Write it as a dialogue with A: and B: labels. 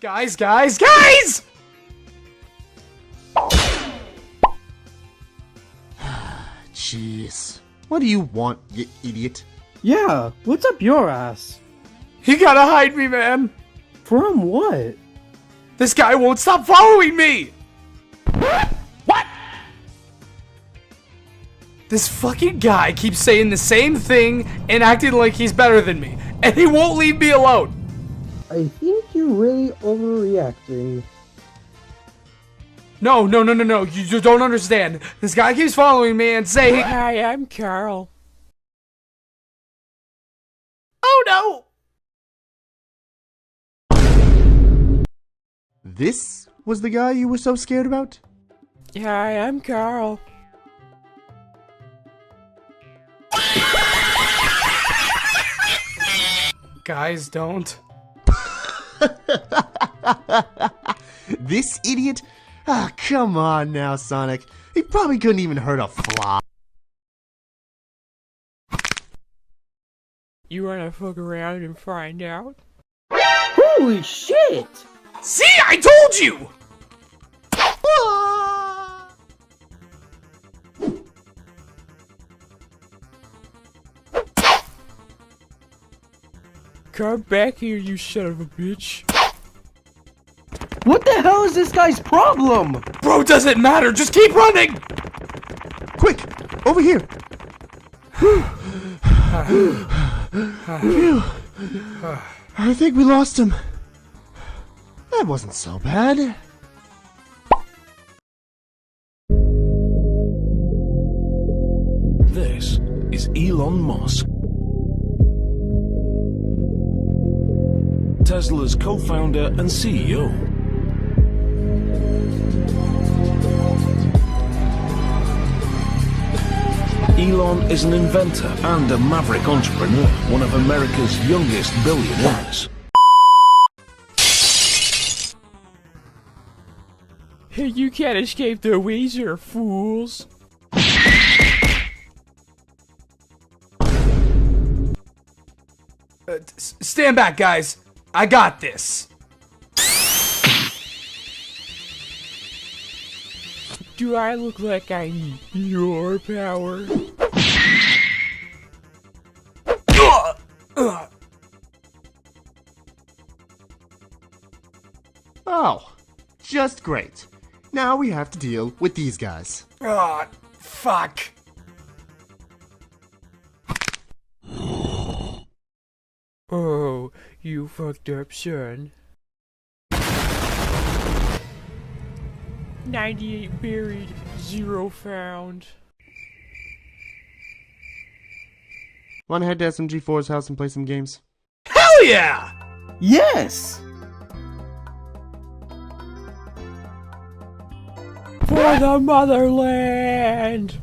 A: Guys! Jeez. What do you want, you idiot?
B: Yeah, what's up your ass?
A: You gotta hide me, man!
B: From what?
A: This guy won't stop following me! What? This fucking guy keeps saying the same thing and acting like he's better than me, and he won't leave me alone!
B: I think you're really overreacting.
A: No, you just don't understand. This guy keeps following me and saying,
C: Hi, I'm Carl.
A: oh no! This was the guy you were so scared about?
C: Hi, I'm Carl.
A: Guys, don't.
D: This idiot? Ah, come on now, Sonic. He probably couldn't even hurt a fly.
C: You wanna fuck around and find out?
B: Holy shit!
A: See, I told you!
C: Come back here, you son of a bitch.
B: What the hell is this guy's problem?
A: Bro, doesn't matter, just keep running!
D: Quick, over here. Phew. I think we lost him. That wasn't so bad.
E: This is Elon Musk, Tesla's co-founder and CEO. Elon is an inventor and a maverick entrepreneur, one of America's youngest billionaires.
C: You can't escape the Weezer, fools.
A: Stand back, guys. I got this.
C: Do I look like I need your power?
D: Oh, just great. Now we have to deal with these guys.
A: Ah, fuck.
C: Oh, you fucked up, son. 98 buried, 0 found.
D: Wanna head to SMG4's house and play some games?
A: Hell yeah!
B: Yes!
C: For the motherland!